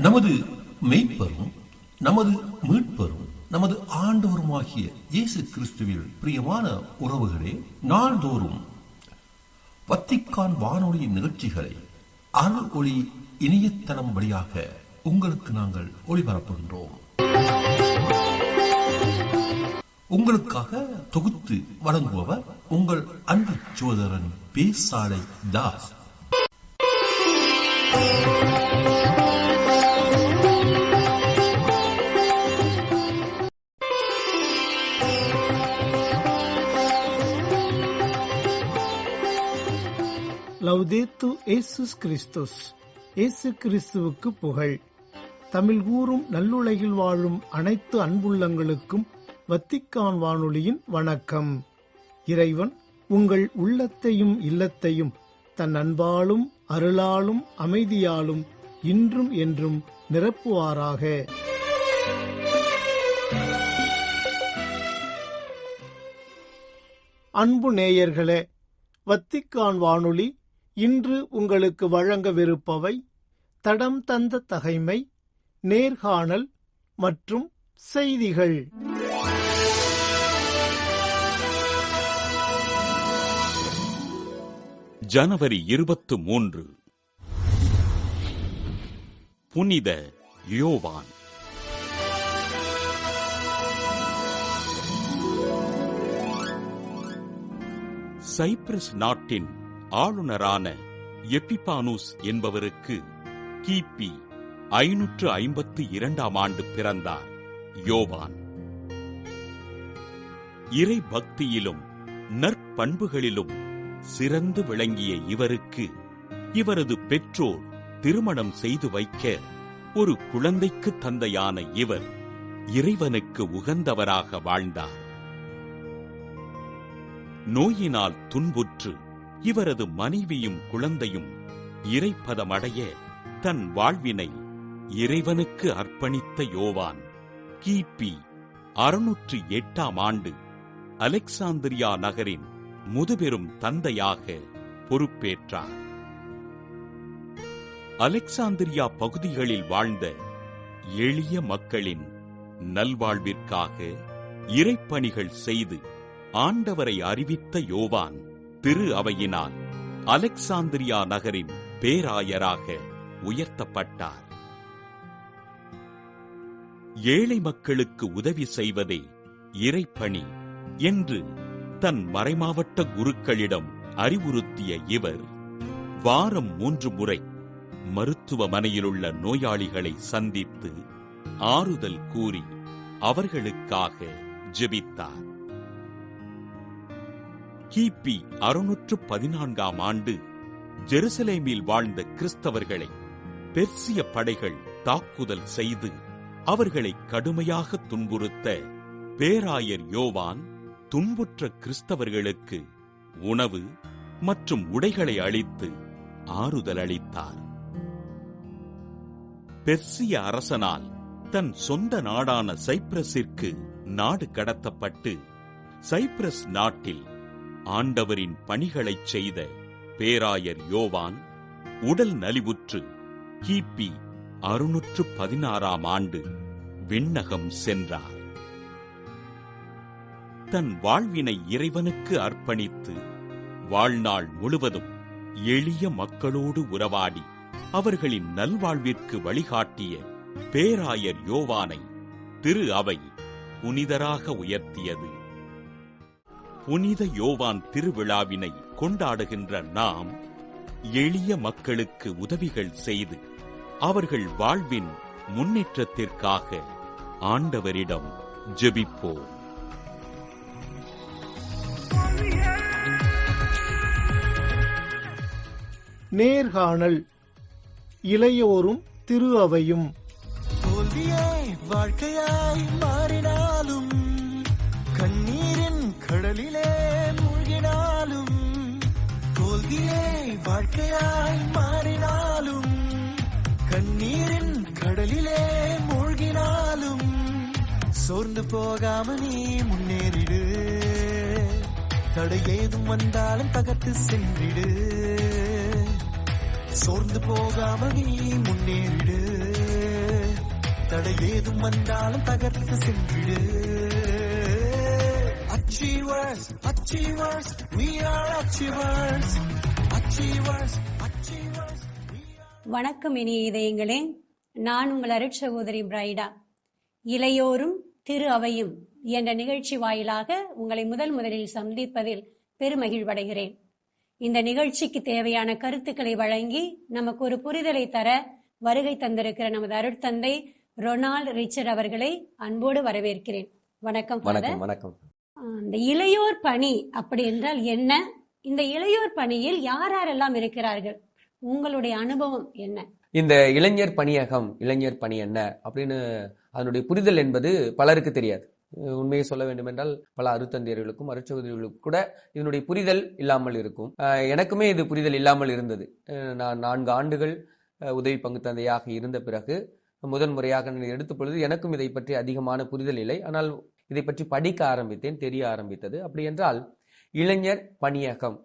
நமது மெய்ப்பரும் நமது மீட்பரும் நமது ஆண்டவருமாகிய இயேசு கிறிஸ்துவில் பிரியமான உறவுகளே, நாள்தோறும் வத்திக்கான் வானொலி நிகழ்ச்சிகளை அருள் ஒளி இணையதளம் வழியாக உங்களுக்கு நாங்கள் ஒளிபரப்புகின்றோம். உங்களுக்காக தொகுத்து வழங்குபவர் உங்கள் அன்பு சகோதரன் பேசாலை தாஸ். லவ்தேத்து இயேசுஸ் கிறிஸ்துஸ். இயேசு கிறிஸ்துவுக்கு புகழ். தமிழ் கூறும் நல்லுலகில் வாழும் அனைத்து அன்புள்ளங்களுக்கும் வத்திக்கான் வானொலியின் வணக்கம். இறைவன் உங்கள் உள்ளத்தையும் இல்லத்தையும் தன் அன்பாலும் அருளாலும் அமைதியாலும் இன்றும் என்றும் நிரப்புவாராக. அன்பு நேயர்களே, வத்திக்கான் வானொலி இன்று உங்களுக்கு வழங்கவிருப்பவை தடம் தந்த தகைமை, நேர்காணல் மற்றும் செய்திகள். ஜனவரி 23. புனித யோவான். சைப்ரஸ் நாட்டின் ஆளுநரான எபிபானுஸ் என்பவருக்கு கிபி 552 ஆண்டு பிறந்தார் யோவான். இறை பக்தியிலும் நற்பண்புகளிலும் சிறந்து விளங்கிய இவருக்கு இவரது பெற்றோர் திருமணம் செய்து வைக்க ஒரு குழந்தைக்கு தந்தையான இவர் இறைவனுக்கு உகந்தவராக வாழ்ந்தார். நோயினால் துன்புற்று இவரது மனைவியும் குழந்தையும் இறைப்பதமடைய தன் வாழ்வினை இறைவனுக்கு அர்ப்பணித்த யோவான் கிபி 608 ஆண்டு அலெக்சாந்திரியா நகரின் முதுபெரும் தந்தையாக பொறுப்பேற்றார். அலெக்சாந்திரியா பகுதிகளில் வாழ்ந்த எளிய மக்களின் நல்வாழ்விற்காக இறைப்பணிகள் செய்து ஆண்டவரை அறிவித்த யோவான் திரு அவையினால் அலெக்சாந்திரியா நகரின் பேராயராக உயர்த்தப்பட்டார். ஏழை மக்களுக்கு உதவி செய்வதே இறைப்பணி என்று தன் மறைமாவட்ட குருக்களிடம் அறிவுறுத்திய இவர் வாரம் 3 முறை மருத்துவமனையிலுள்ள நோயாளிகளை சந்தித்து ஆறுதல் கூறி அவர்களுக்காக ஜெபித்தார். கிபி 614 ஆண்டு ஜெருசலேமில் வாழ்ந்த கிறிஸ்தவர்களை பெர்சிய படைகள் தாக்குதல் செய்து அவர்களை கடுமையாக துன்புறுத்த பேராயர் யோவான் துன்புற்ற கிறிஸ்தவர்களுக்கு உணவு மற்றும் உடைகளை அளித்து ஆறுதல் அளித்தார். பெர்சிய அரசனால் தன் சொந்த நாடான சைப்ரஸிற்கு நாடு கடத்தப்பட்டு சைப்ரஸ் நாட்டில் ஆண்டவரின் பணிகளைச் செய்த பேராயர் யோவான் உடல் நலிவுற்று கிபி 616 ஆண்டு விண்ணகம் சென்றார். தன் வாழ்வினை இறைவனுக்கு அர்ப்பணித்து வாழ்நாள் முழுவதும் எளிய மக்களோடு உறவாடி அவர்களின் நல்வாழ்விற்கு வழிகாட்டிய பேராயர் யோவானை திரு அவை புனிதராக உயர்த்தியது. புனித யோவான் திருவிழாவினை கொண்டாடுகின்ற நாம் எளிய மக்களுக்கு உதவிகள் செய்து அவர்கள் வாழ்வின் முன்னேற்றத்திற்காக ஆண்டவரிடம் ஜெபிப்போம். நேர்காணல். இளையோரும் திரு அவையும். தோல்வியாய் வாழ்க்கையாய் மாறினாலும் கண்ணீரின் கடலிலே மூழ்கினாலும், தோல்வியே வாழ்க்கையாய் மாறினாலும் கண்ணீரின் கடலிலே மூழ்கினாலும் சோர்ந்து போகாம நீ முன்னேறிடு. தடை ஏதும் வந்தாலும் தகர்த்து சென்றிடு. சோர்ந்து போகாம நீ முன்னேறிடு. தடை ஏதும் வந்தாலும் தகர்த்து சென்றிடு. Achievers, achievers, we are achievers. Achievers, achievers, we are. வணக்கம் இனிய இதயங்களே, நான் உங்கள் அருட்சகோதரி பிரைடா. இளையோரும் திரு அவையும் என்ற நிகழ்ச்சி வாயிலாக உங்களை முதலில் சந்திப்பதில் பெருமகிழ்வடைகிறேன். இந்த நிகழ்ச்சிக்கு தேவையான கருத்துக்களை வழங்கி நமக்கு ஒரு புரிதலை தர வருகை தந்திருக்கிற நமது அருட்தந்தை ரொனால்ட் ரிச்சர்ட் அவர்களை அன்போடு வரவேற்கிறேன். வணக்கம். வணக்கம். இந்த இளையோர் பணி அப்படி என்றால் என்ன? இந்த இளையோர் பணியில் யாரெல்லாம் இருக்கிறார்கள்? உங்களுடைய அனுபவம் என்ன? இந்த இளைஞர் பணியகம், இளைஞர் பணி என்ன அப்படின்னு அதனுடைய புரிதல் என்பது பலருக்கு தெரியாது. உண்மையை சொல்ல வேண்டும் என்றால் பல அருத்தந்தையர்களுக்கும் அருட்சகோதரிகளுக்கும் கூட இதனுடைய புரிதல் இல்லாமல் இருக்கும். எனக்குமே இது புரிதல் இல்லாமல் இருந்தது. நான் 4 ஆண்டுகள் உதவி பங்கு தந்தையாக இருந்த பிறகு முதன்முறையாக எடுத்த பொழுது எனக்கும் இதை பற்றி அதிகமான புரிதல் இல்லை. ஆனால் இதை பற்றி படிக்க ஆரம்பித்தேன், தெரிய ஆரம்பித்தது. அப்படி என்றால் இளைஞர் பணியகம்,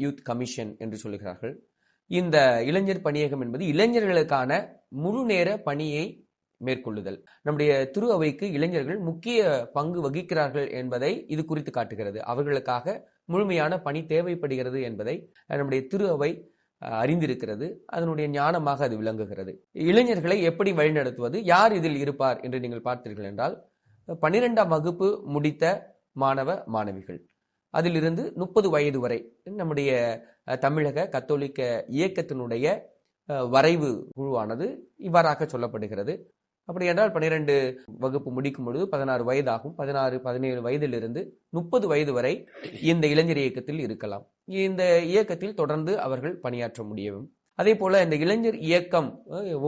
யூத் கமிஷன் என்று சொல்லுகிறார்கள். இந்த இளைஞர் பணியகம் என்பது இளைஞர்களுக்கான முழு நேர பணியை மேற்கொள்ளுதல். நம்முடைய திரு அவைக்கு இளைஞர்கள் முக்கிய பங்கு வகிக்கிறார்கள் என்பதை இது குறித்து காட்டுகிறது. அவர்களுக்காக முழுமையான பணி தேவைப்படுகிறது என்பதை நம்முடைய திரு அவை அறிந்திருக்கிறது. அதனுடைய ஞானமாக அது விளங்குகிறது. இளைஞர்களை எப்படி வழிநடத்துவது, யார் இதில் இருப்பார் என்று நீங்கள் பார்த்தீர்கள் என்றால் 12ஆம் வகுப்பு முடித்த மாணவ மாணவிகள், அதிலிருந்து 30 வயது வரை நம்முடைய தமிழக கத்தோலிக்க இயக்கத்தினுடைய வரைவு குழுவானது இவ்வாறாக சொல்லப்படுகிறது. அப்படி என்றால் 12 வகுப்பு முடிக்கும் பொழுது 16 வயதாகும். 16, 17 வயதிலிருந்து 30 வயது வரை இந்த இளைஞர் இயக்கத்தில் இருக்கலாம். இந்த இயக்கத்தில் தொடர்ந்து அவர்கள் பணியாற்ற முடியும். அதே போல இந்த இளைஞர் இயக்கம்,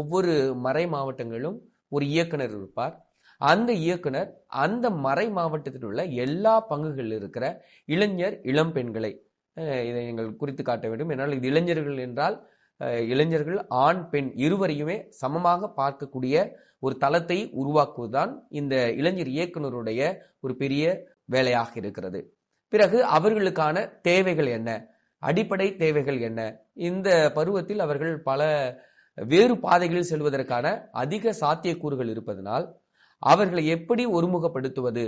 ஒவ்வொரு மறை மாவட்டங்களிலும் ஒரு இயக்குனர் இருப்பார். அந்த இயக்குனர் அந்த மறை மாவட்டத்தில் உள்ள எல்லா பங்குகளில் இருக்கிற இளைஞர் இளம் பெண்களை இதை நீங்கள் குறித்து காட்ட வேண்டும். என்னால் இது இளைஞர்கள் என்றால் இளைஞர்கள் ஆண் பெண் இருவரையுமே சமமாக பார்க்கக்கூடிய ஒரு தளத்தை உருவாக்குவதுதான் இந்த இளைஞர் இயக்குனருடைய ஒரு பெரிய வேலையாக இருக்கிறது. பிறகு அவர்களுக்கான தேவைகள் என்ன, அடிப்படை தேவைகள் என்ன? இந்த பருவத்தில் அவர்கள் பல வேறு பாதைகளில் செல்வதற்கான அதிக சாத்தியக்கூறுகள் இருப்பதனால் அவர்களை எப்படி ஒருமுகப்படுத்துவது,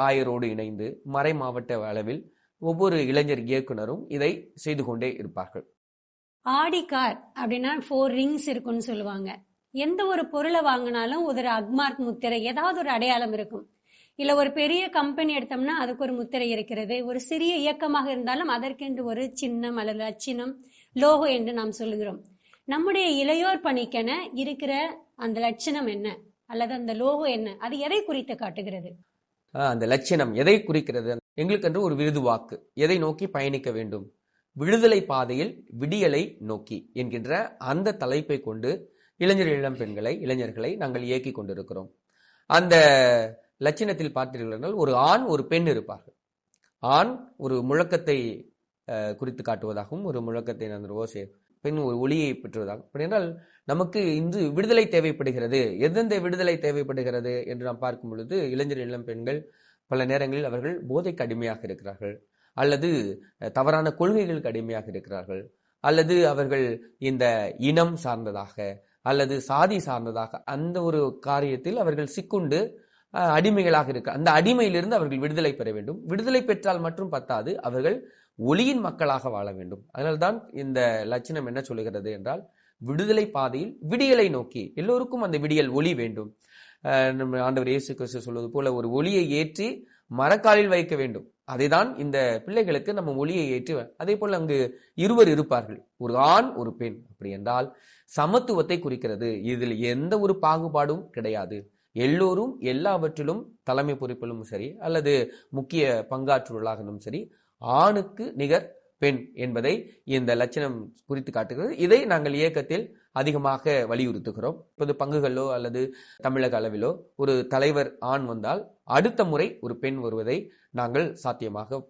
ஆயரோடு இணைந்து மறை மாவட்ட அளவில் ஒவ்வொரு இளைஞர் இயக்குனரும் இதை செய்து கொண்டே இருப்பார்கள். ஆடி கார் அப்படின்னா 4 ரிங்ஸ் இருக்குன்னு சொல்லுவாங்க. எந்த ஒரு பொருளை வாங்கினாலும் ஒரு அக்மார்க் முத்திரை, ஏதாவது ஒரு அடையாளம் இருக்கும். இல்ல ஒரு பெரிய கம்பெனி எடுத்தோம்னா அதுக்கு ஒரு முத்திரை இருக்கிறது. ஒரு சிறிய இயக்கமாக இருந்தாலும் அதற்கென்று ஒரு சின்னம் அல்லது அச்சினம், லோகோ என்று நாம் சொல்லுகிறோம். நம்முடைய இளையோர் பணிக்கென இருக்கிற அந்த லட்சணம் என்ன அல்லது அந்த லோகோ என்ன? அது எதை குறித்து காட்டுகிறது? அந்த லட்சணம் எதை குறிக்கிறது? எங்களுக்கென்று ஒரு விருது வாக்கு, எதை நோக்கி பயணிக்க வேண்டும், விடுதலை பாதையில் விடியலை நோக்கி என்கின்ற அந்த தலைப்பை கொண்டு இளம் பெண்களை, இளைஞர்களை நாங்கள் இயக்கி கொண்டிருக்கிறோம். அந்த லட்சணத்தில் பார்த்தீர்கள், ஒரு ஆண் ஒரு பெண் இருப்பார்கள். ஆண் ஒரு முழக்கத்தை குறித்து காட்டுவதாகவும், ஒரு முழக்கத்தை ஓசை, பெண் ஒரு ஒளியை பெற்றுவதாகும். அப்படி என்றால் நமக்கு இன்று விடுதலை தேவைப்படுகிறது. எந்தெந்த விடுதலை தேவைப்படுகிறது என்று நாம் பார்க்கும் பொழுது இளம் பெண்கள் பல நேரங்களில் அவர்கள் போதைக்கு அடிமையாக இருக்கிறார்கள், அல்லது தவறான கொள்கைகளுக்கு அடிமையாக இருக்கிறார்கள், அல்லது அவர்கள் இந்த இனம் சார்ந்ததாக அல்லது சாதி சார்ந்ததாக அந்த ஒரு காரியத்தில் அவர்கள் சிக்குண்டு அடிமைகளாக இருக்க, அந்த அடிமையிலிருந்து அவர்கள் விடுதலை பெற வேண்டும். விடுதலை பெற்றால் மட்டும் பத்தாது, அவர்கள் ஒளியின் மக்களாக வாழ வேண்டும். அதனால்தான் இந்த லட்சணம் என்ன சொல்லுகிறது என்றால், விடுதலை பாதையில் விடியலை நோக்கி, எல்லோருக்கும் அந்த விடியல் ஒளி வேண்டும். நம்ம ஆண்டவர் இயேசு கிறிஸ்து சொல்வது போல ஒரு ஒளியை ஏற்றி மரக்காலில் வைக்க வேண்டும். அதைதான் இந்த பிள்ளைகளுக்கு நம்ம ஒளியை ஏற்றி, அதே போல அங்கு இருவர் இருப்பார்கள், ஒரு ஆண் ஒரு பெண். அப்படி என்றால் சமத்துவத்தை குறிக்கிறது. இதில் எந்த ஒரு பாகுபாடும் கிடையாது. எல்லோரும் எல்லாவற்றிலும் தலைமை பொறுப்பிலும் சரி அல்லது முக்கிய பங்காற்றுவர்களாகவும் சரி, ஆணுக்கு நிகர் பெண் என்பதை இந்த லட்சணம் குறித்து காட்டுகிறது. இதை நாங்கள் இயக்கத்தில் அதிகமாக வலியுறுத்துகிறோம். இப்போது பங்குகளோ அல்லது தமிழக அளவிலோ ஒரு தலைவர் ஆண் வந்தால் அடுத்த முறை ஒரு பெண் வருவதை நாங்கள் சாத்தியமாக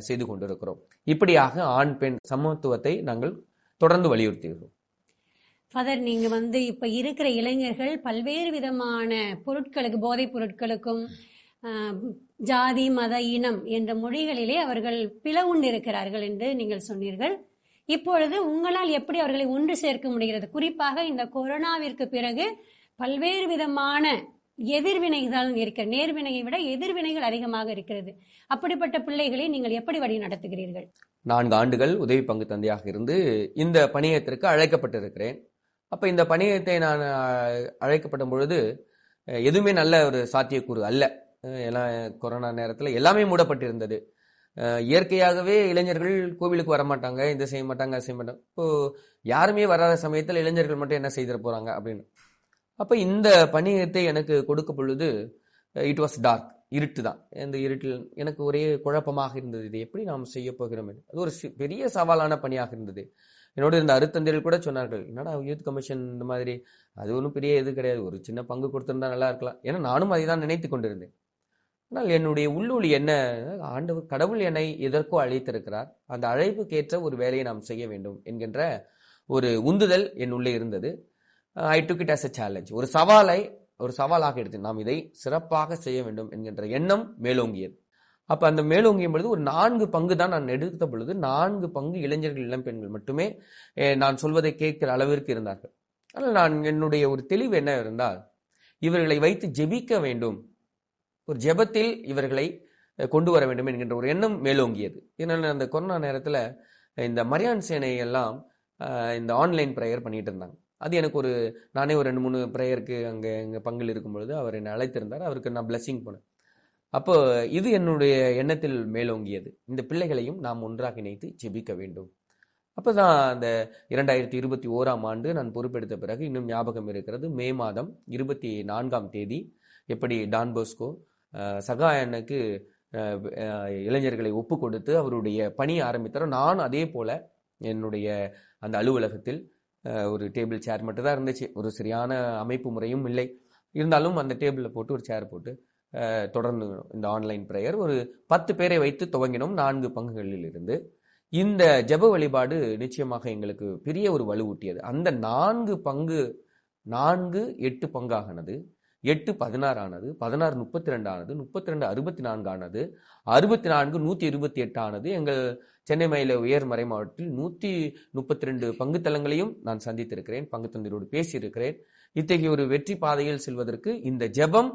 செய்து கொண்டிருக்கிறோம். இப்படியாக ஆண் பெண் சமத்துவத்தை நாங்கள் தொடர்ந்து வலியுறுத்துகிறோம். ஃபாதர், நீங்க இப்ப இருக்கிற இளைஞர்கள் பல்வேறு விதமான பொருட்களுக்கு, போதைப் பொருட்களுக்கும் ஜாதி மத இனம் என்ற மொழிகளிலே அவர்கள் பிளவுண்டு இருக்கிறார்கள் என்று நீங்கள் சொன்னீர்கள். இப்பொழுது உங்களால் எப்படி அவர்களை ஒன்று சேர்க்க முடிகிறது? குறிப்பாக இந்த கொரோனாவிற்கு பிறகு பல்வேறு விதமான எதிர்வினைகள் இருக்கிற, நேர்வினையை விட எதிர்வினைகள் அதிகமாக இருக்கிறது. அப்படிப்பட்ட பிள்ளைகளை நீங்கள் எப்படி வழி நடத்துகிறீர்கள்? 4 ஆண்டுகள் உதவி பங்கு தந்தையாக இருந்து இந்த பணியத்திற்கு அழைக்கப்பட்டிருக்கிறேன். அப்ப இந்த பணியத்தை நான் அழைக்கப்படும் பொழுது எதுவுமே நல்ல ஒரு சாத்தியக்கூறு அல்ல. எல்லாம் கொரோனா நேரத்தில் எல்லாமே மூடப்பட்டிருந்தது. இயற்கையாகவே இளைஞர்கள் கோவிலுக்கு வரமாட்டாங்க, இதை செய்ய மாட்டாங்க, அதை செய்ய மாட்டாங்க. இப்போ யாருமே வராத சமயத்தில் இளைஞர்கள் மட்டும் என்ன செய்திட போறாங்க அப்படின்னு. அப்ப இந்த பணியத்தை எனக்கு கொடுக்க பொழுது இட் வாஸ் டார்க், இருட்டு தான். இந்த இருட்டில் எனக்கு ஒரே குழப்பமாக இருந்தது, இது எப்படி நாம் செய்ய போகிறோம். அது ஒரு பெரிய சவாலான பணியாக இருந்தது. என்னோட இந்த அருத்தந்தையர்கள் கூட சொன்னார்கள், என்னடா யூத் கமிஷன் இந்த மாதிரி, அது ஒன்றும் பெரிய இது கிடையாது, ஒரு சின்ன பங்கு கொடுத்திருந்தா நல்லா இருக்கலாம். ஏன்னா நானும் அதை தான் நினைத்து கொண்டிருந்தேன். ஆனால் என்னுடைய உள்ளொளி என்ன, ஆண்டவர் கடவுள் என்னை எதற்கோ அழைத்திருக்கிறார், அந்த அழைப்புக்கேற்ற ஒரு வேலையை நாம் செய்ய வேண்டும் என்கின்ற ஒரு உந்துதல் என் உள்ளே இருந்தது. I took it as a challenge, ஒரு சவாலாக எடுத்து நாம் இதை சிறப்பாக செய்ய வேண்டும் என்கின்ற எண்ணம் மேலோங்கியது. அப்ப அந்த மேலோங்கிய பொழுது ஒரு 4 பங்கு தான் நான் எடுத்த பொழுது 4 பங்கு இளைஞர்கள், இளம்பெண்கள் மட்டுமே நான் சொல்வதை கேட்கிற அளவிற்கு இருந்தார்கள். ஆனால் நான் என்னுடைய ஒரு தெளிவு என்ன இருந்தால், இவர்களை வைத்து ஜெபிக்க வேண்டும், ஒரு ஜெபத்தில் இவர்களை கொண்டு வர வேண்டும் என்கின்ற ஒரு எண்ணம் மேலோங்கியது. ஏன்னா அந்த கொரோனா நேரத்துல இந்த மரியான் சேனை எல்லாம் இந்த ஆன்லைன் ப்ரேயர் பண்ணிட்டு இருந்தாங்க. அது எனக்கு நானே ஒரு 2-3 ப்ரேயருக்கு அங்கே எங்கள் பங்கில் இருக்கும் பொழுது அவர் என்னை அழைத்திருந்தார். அவருக்கு நான் பிளெஸிங் போனேன். அப்போ இது என்னுடைய எண்ணத்தில் மேலோங்கியது, இந்த பிள்ளைகளையும் நாம் ஒன்றாக இணைத்து ஜெபிக்க வேண்டும். அப்போதான் அந்த 2021ஆம் ஆண்டு நான் பொறுப்பெடுத்த பிறகு இன்னும் ஞாபகம் இருக்கிறது, மே மாதம் 24ஆம் தேதி எப்படி டான் போஸ்கோ சகாயனுக்கு இளைஞர்களை ஒப்பு கொடுத்து அவருடைய பணியை ஆரம்பித்தாரோ, நான் அதே போல என்னுடைய அந்த அலுவலகத்தில் ஒரு டேபிள் சேர் மட்டும் தான் இருந்துச்சு, ஒரு சரியான அமைப்பு முறையும் இல்லை. இருந்தாலும் அந்த டேபிளில் போட்டு ஒரு சேர் போட்டு தொடர்ந்து இந்த ஆன்லைன் ப்ரேயர் ஒரு 10 பேரை வைத்து துவங்கினோம். 4 பங்குகளில் இருந்து இந்த ஜெப வழிபாடு நிச்சயமாக எங்களுக்கு பெரிய ஒரு வலுவூட்டியது. அந்த 4 பங்கு 4 8 பங்கானது, 8 16 ஆனது, 16 32 ஆனது, 32 64 ஆனது, 64 128 ஆனது. எங்கள் சென்னை மயில உயர்மறை மாவட்டத்தில் 132 பங்கு தலங்களையும் நான் சந்தித்திருக்கிறேன், பங்கு தந்தையோடு பேசியிருக்கிறேன். இத்தகைய ஒரு வெற்றி பாதையில் செல்வதற்கு இந்த ஜெபம்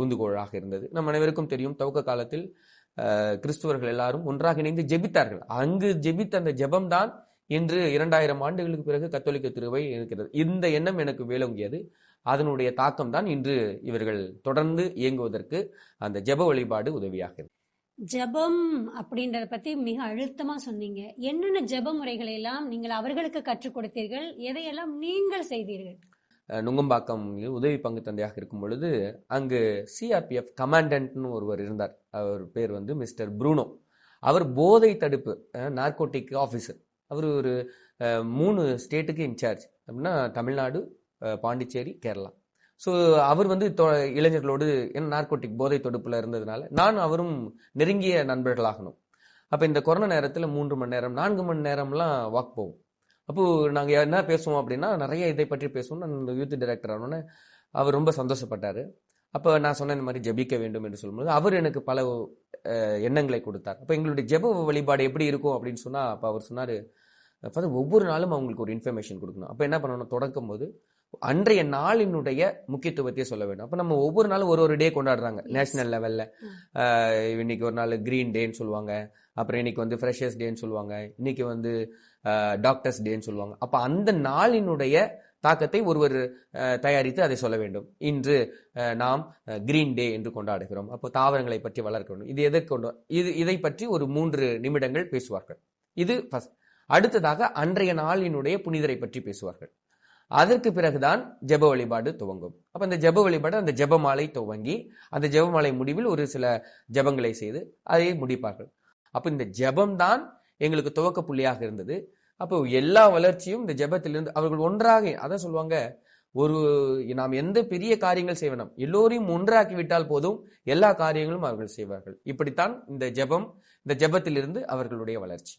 ஊந்துகோலாக இருந்தது. நம் அனைவருக்கும் தெரியும், துவக்க காலத்தில் கிறிஸ்துவர்கள் எல்லாரும் ஒன்றாக இணைந்து ஜெபித்தார்கள். அங்கு ஜெபித்த அந்த ஜெபம் தான் இன்று 2000 ஆண்டுகளுக்கு பிறகு கத்தோலிக்க திருவை இருக்கிறது. இந்த எண்ணம் எனக்கு மேலோங்கியது. அதனுடைய தாக்கம் தான் இன்று இவர்கள் தொடர்ந்து இயங்குவதற்கு அந்த ஜெப வழிபாடு உதவியாக இருக்கு. ஜெபம் அப்படின்றத பத்தி மிக அழுத்தமா சொன்னீங்க. என்னென்ன ஜெப முறைகளை எல்லாம் நீங்கள் அவர்களுக்கு கற்றுக் கொடுத்தீர்கள், எதையெல்லாம் நீங்கள் செய்தீர்கள்? நுங்கம்பாக்கம் உதவி பங்கு தந்தையாக இருக்கும் பொழுது அங்கு சிஆர்பிஎஃப் கமாண்டன்ட்னு ஒருவர் இருந்தார். அவர் பேர் மிஸ்டர் ப்ரூனோ. அவர் போதை தடுப்பு நார்கோட்டிக் ஆஃபீஸர். அவர் ஒரு 3 ஸ்டேட்டுக்கு இன்சார்ஜ். அப்படின்னா தமிழ்நாடு, பாண்டிச்சேரி, கேரளா. ஸோ அவர் இளைஞர்களோடு நார்கோட்டிக் போதை தொடுப்புல இருந்ததுனால நான் அவரும் நெருங்கிய நண்பர்களாகணும். அப்போ இந்த கொரோனா நேரத்தில் 3 மணி நேரம் 4 மணி நேரம்லாம் வாக் போவோம். அப்போ நாங்கள் என்ன பேசுவோம் அப்படின்னா, நிறைய இதை பற்றி பேசுவோம். நான் இந்த யூத் டைரக்டர் ஆனோன்னே அவர் ரொம்ப சந்தோஷப்பட்டார். அப்போ நான் சொன்ன இந்த மாதிரி ஜெபிக்க வேண்டும் என்று சொல்லும்போது அவர் எனக்கு பல எண்ணங்களை கொடுத்தார். அப்போ எங்களுடைய ஜெப வழிபாடு எப்படி இருக்கும் அப்படின்னு சொன்னால், அப்போ அவர் சொன்னார், ஒவ்வொரு நாளும் அவங்களுக்கு ஒரு இன்ஃபர்மேஷன் கொடுக்கணும். அப்போ என்ன பண்ணணும், தொடக்கும் போது அன்றைய நாளினுடைய முக்கியத்துவத்தையே சொல்ல வேண்டும். அப்போ நம்ம ஒவ்வொரு நாளும் ஒரு டே கொண்டாடுறாங்க நேஷனல் லெவலில். இன்னைக்கு ஒரு நாள் கிரீன் டேன்னு சொல்லுவாங்க, அப்புறம் இன்னைக்கு ஃப்ரெஷர்ஸ் டேன்னு சொல்லுவாங்க, இன்னைக்கு டாக்டர்ஸ் டேன்னு சொல்லுவாங்க. அப்போ அந்த நாளினுடைய தாக்கத்தை ஒருவர் தயாரித்து அதை சொல்ல வேண்டும். இன்று நாம் கிரீன் டே என்று கொண்டாடுகிறோம், அப்போ தாவரங்களை பற்றி வளர்க்க வேண்டும். இது எதற்கு இதை பற்றி ஒரு 3 நிமிடங்கள் பேசுவார்கள். இது ஃபர்ஸ்ட். அடுத்ததாக அன்றைய நாளினுடைய புனிதரை பற்றி பேசுவார்கள். அதற்கு பிறகுதான் ஜெப வழிபாடு துவங்கும். அப்ப அந்த ஜெப வழிபாடு, அந்த ஜெபமாலை துவங்கி அந்த ஜெபமாலை முடிவில் ஒரு சில ஜெபங்களை செய்து அதை முடிப்பார்கள். அப்ப இந்த ஜெபம் தான் எங்களுக்கு துவக்க புள்ளியாக இருந்தது. அப்போ எல்லா வளர்ச்சியும் இந்த ஜெபத்திலிருந்து அவர்கள் ஒன்றாக, அதான் சொல்லுவாங்க, நாம் எந்த பெரிய காரியங்கள் செய்யணும், எல்லோரையும் ஒன்றாக்கி விட்டால் போதும், எல்லா காரியங்களும் அவர்கள் செய்வார்கள். இப்படித்தான் இந்த ஜெபம், இந்த ஜெபத்திலிருந்து அவர்களுடைய வளர்ச்சி.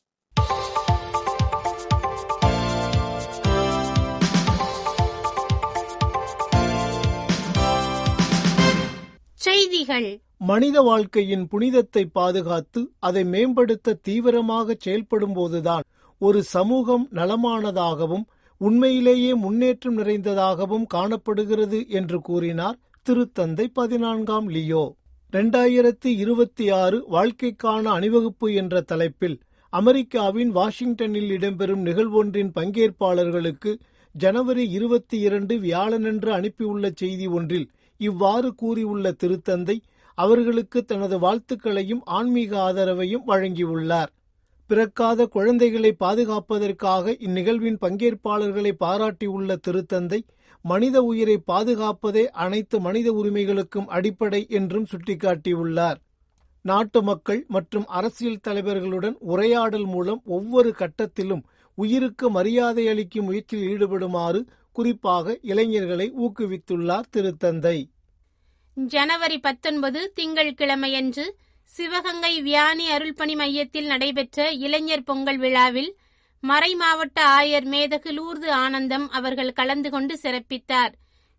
செய்திகள். மனித வாழ்க்கையின் புனிதத்தை பாதுகாத்து அதை மேம்படுத்த தீவிரமாக செயல்படும் போதுதான் ஒரு சமூகம் நலமானதாகவும் உண்மையிலேயே முன்னேற்றம் நிறைந்ததாகவும் காணப்படுகிறது என்று கூறினார் திருத்தந்தை 14ஆம் லியோ. 2026 வாழ்க்கைக்கான அணிவகுப்பு என்ற தலைப்பில் அமெரிக்காவின் வாஷிங்டனில் இடம்பெறும் நிகழ்வொன்றின் பங்கேற்பாளர்களுக்கு ஜனவரி 22 வியாழனன்று அனுப்பியுள்ள செய்தி ஒன்றில் இவ்வாறு கூறியுள்ள திருத்தந்தை அவர்களுக்கு தனது வாழ்த்துக்களையும் ஆன்மீக ஆதரவையும் வழங்கியுள்ளார். பிறக்காத குழந்தைகளை பாதுகாப்பதற்காக இந்நிகழ்வின் பங்கேற்பாளர்களை பாராட்டியுள்ள திருத்தந்தை மனித உயிரை பாதுகாப்பதே அனைத்து மனித உரிமைகளுக்கும் அடிப்படை என்றும் சுட்டிக்காட்டியுள்ளார். நாட்டு மக்கள் மற்றும் அரசியல் தலைவர்களுடன் உரையாடல் மூலம் ஒவ்வொரு கட்டத்திலும் உயிருக்கு மரியாதை அளிக்கும் முயற்சியில் ஈடுபடுமாறு குறிப்பாக இளைஞர்களை ஊக்குவித்துள்ளார் திருத்தந்தை. ஜனவரி 19 திங்கட்கிழமையன்று சிவகங்கை வியானி அருள்பணி மையத்தில் நடைபெற்ற இளைஞர் பொங்கல் விழாவில் மறைமாவட்ட ஆயர் மேதகு லூர்து ஆனந்தம் அவர்கள் கலந்து கொண்டு சிறப்பித்தார்.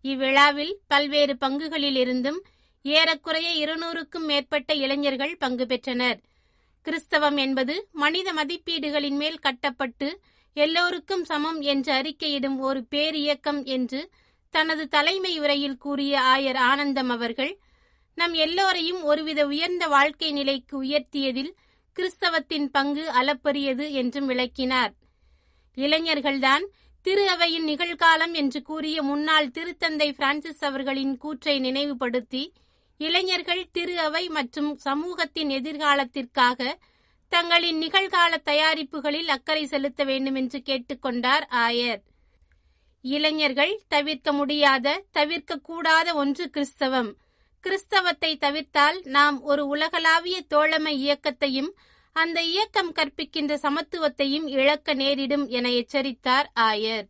இவ்விழாவில் பல்வேறு பங்குகளில் இருந்தும் ஏறக்குறைய 200க்கும் மேற்பட்ட இளைஞர்கள் பங்கு பெற்றனர். கிறிஸ்தவம் என்பது மனித மதிப்பீடுகளின் மேல் கட்டப்பட்டு எல்லோருக்கும் சமம் என்று அறிக்கையிடும் ஒரு பேரியக்கம் என்று தனது தலைமை உரையில் கூறிய ஆயர் ஆனந்தம் அவர்கள் நம் எல்லோரையும் ஒருவித உயர்ந்த வாழ்க்கை நிலைக்கு உயர்த்தியதில் கிறிஸ்தவத்தின் பங்கு அளப்பரியது என்றும் விளக்கினார். இளைஞர்கள்தான் திரு அவையின் நிகழ்காலம் என்று கூறிய முன்னாள் திருத்தந்தை பிரான்சிஸ் அவர்களின் கூற்றை நினைவுபடுத்தி இளைஞர்கள் திரு அவை மற்றும் சமூகத்தின் எதிர்காலத்திற்காக தங்களின் நிகழ்கால தயாரிப்புகளில் அக்கறை செலுத்த வேண்டும் என்று கேட்டுக்கொண்டார் ஆயர். இளைஞர்கள் தவிர்க்க முடியாத, தவிர்க்கக்கூடாத ஒன்று கிறிஸ்தவம். கிறிஸ்தவத்தை தவிர்த்தால் நாம் ஒரு உலகளாவிய தோழமை இயக்கத்தையும் அந்த இயக்கம் கற்பிக்கின்ற சமத்துவத்தையும் இழக்க நேரிடும் என எச்சரித்தார் ஆயர்.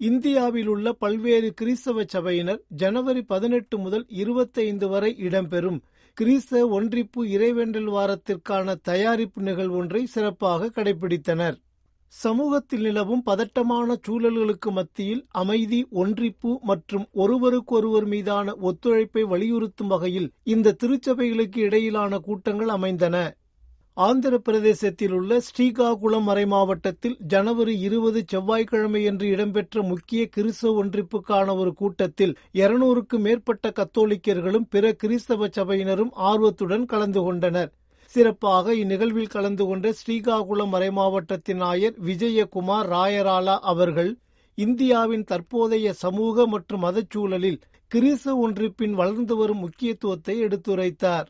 இந்தியாவில் உள்ள பல்வேறு கிறிஸ்தவ சபையினர் ஜனவரி 18 முதல் 25 வரை இடம்பெறும் கிறிஸ்தவ ஒன்றிப்பு இறைவேண்டல் வாரத்திற்கான தயாரிப்பு நிகழ்வொன்றை சிறப்பாக கடைபிடித்தனர். சமூகத்தில் நிலவும் பதட்டமான சூழல்களுக்கு மத்தியில் அமைதி, ஒன்றிப்பு மற்றும் ஒருவருக்கொருவர் மீதான ஒத்துழைப்பை வலியுறுத்தும் வகையில் இந்த திருச்சபைகளுக்கு இடையிலான கூட்டங்கள் அமைந்தன. ஆந்திர பிரதேசத்தில் உள்ள ஸ்ரீகாகுளம் மறைமாவட்டத்தில் ஜனவரி 20 செவ்வாய்க்கிழமையன்று இடம்பெற்ற முக்கிய கிறிஸ்தவ ஒன்றிப்புக்கான ஒரு கூட்டத்தில் 200க்கும் மேற்பட்ட கத்தோலிக்கர்களும் பிற கிறிஸ்தவ சபையினரும் ஆர்வத்துடன் கலந்து கொண்டனர். சிறப்பாக இந்நிகழ்வில் கலந்து கொண்ட ஸ்ரீகாகுளம் மறைமாவட்டத்தின் ஆயர் விஜயகுமார் ராயராலா அவர்கள் இந்தியாவின் தற்போதைய சமூக மற்றும் மதச்சூழலில் கிறிஸ்தவ ஒன்றிப்பின் வளர்ந்து வரும் முக்கியத்துவத்தை எடுத்துரைத்தார்.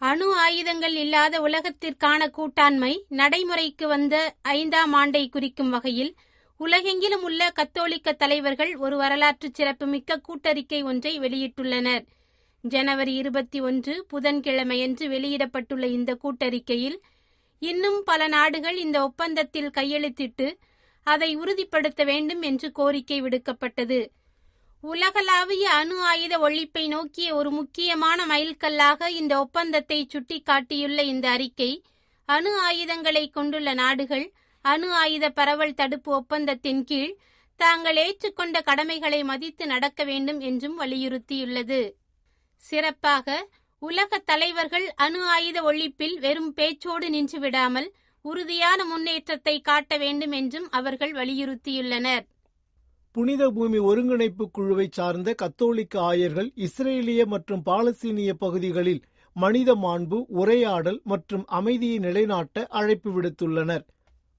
அணு ஆயுதங்கள் இல்லாத உலகத்திற்கான கூட்டாண்மை நடைமுறைக்கு வந்த 5ஆம் ஆண்டை குறிக்கும் வகையில் உலகெங்கிலும் உள்ள கத்தோலிக்க தலைவர்கள் ஒரு வரலாற்று சிறப்புமிக்க கூட்டறிக்கை ஒன்றை வெளியிட்டுள்ளனர். ஜனவரி 21 புதன்கிழமையன்று வெளியிடப்பட்டுள்ள இந்த கூட்டறிக்கையில் இன்னும் பல நாடுகள் இந்த ஒப்பந்தத்தில் கையெழுத்திட்டு அதை உறுதிப்படுத்த வேண்டும் என்று கோரிக்கை விடுக்கப்பட்டது. உலகளாவிய அணு ஆயுத ஒழிப்பை நோக்கிய ஒரு முக்கியமான மைல்கல்லாக இந்த ஒப்பந்தத்தை சுட்டிக்காட்டியுள்ள இந்த அறிக்கை அணு ஆயுதங்களை கொண்டுள்ள நாடுகள் அணு ஆயுத பரவல் தடுப்பு ஒப்பந்தத்தின் கீழ் தாங்கள் ஏற்றுக்கொண்ட கடமைகளை மதித்து நடக்க வேண்டும் என்றும் வலியுறுத்தியுள்ளது. சிறப்பாக உலக தலைவர்கள் அணு ஆயுத ஒழிப்பில் வெறும் பேச்சோடு நின்றுவிடாமல் உறுதியான முன்னேற்றத்தை காட்ட வேண்டும் என்றும் அவர்கள் வலியுறுத்தியுள்ளனர். புனித பூமி ஒருங்கிணைப்பு குழுவை சார்ந்த கத்தோலிக்க ஆயர்கள் இஸ்ரேலிய மற்றும் பாலஸ்தீனிய பகுதிகளில் மனித மாண்பு, உரையாடல் மற்றும் அமைதியை நிலைநாட்ட அழைப்பு விடுத்துள்ளனர்.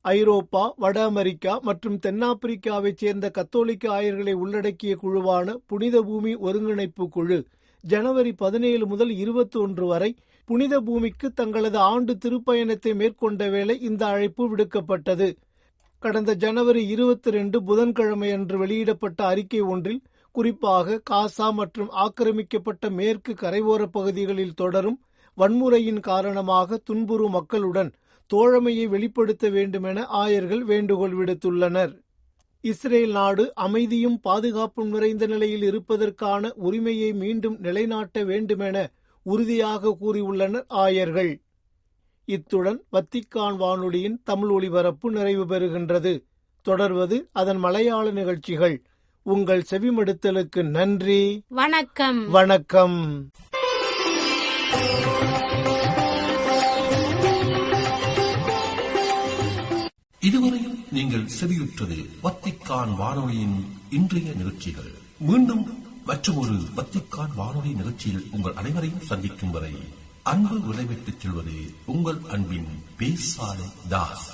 ஐரோப்பா, வட அமெரிக்கா மற்றும் தென்னாப்பிரிக்காவைச் சேர்ந்த கத்தோலிக்க ஆயர்களை உள்ளடக்கிய குழுவான புனித பூமி ஒருங்கிணைப்பு குழு ஜனவரி 17 முதல் 21 வரை புனித பூமிக்கு தங்களது ஆண்டு திருப்பயணத்தை மேற்கொண்ட வேளை இந்த அழைப்பு விடுக்கப்பட்டது. கடந்த ஜனவரி 22 புதன்கிழமையன்று வெளியிடப்பட்ட அறிக்கை ஒன்றில் குறிப்பாக காசா மற்றும் ஆக்கிரமிக்கப்பட்ட மேற்கு கரையோர பகுதிகளில் தொடரும் வன்முறையின் காரணமாக துன்புறும் மக்களுடன் தோழமையை வெளிப்படுத்த வேண்டுமென ஆயர்கள் வேண்டுகோள் விடுத்துள்ளனர். இஸ்ரேல் நாடு அமைதியும் பாதுகாப்பும் நிறைந்த நிலையில் இருப்பதற்கான உரிமையை மீண்டும் நிலைநாட்ட வேண்டுமென உறுதியாக கூறியுள்ளனர் ஆயர்கள். இத்துடன் வத்திக்கான் வானொலியின் தமிழ் ஒலிபரப்பு நிறைவு பெறுகின்றது. தொடர்வது அதன் மலையாள நிகழ்ச்சிகள். உங்கள் செவிமடுத்தலுக்கு நன்றி. வணக்கம். வணக்கம். இதுவரையும் நீங்கள் செவியுற்றது வத்திக்கான் வானொலியின் இன்றைய நிகழ்ச்சிகள். மீண்டும் மற்றொரு வத்திக்கான் வானொலி நிகழ்ச்சியில் உங்கள் அனைவரையும் சந்திக்கும் வரை அன்பு விடைபெற்றுச் செல்வது உங்கள் அன்பின் பேசாலை தாஸ்.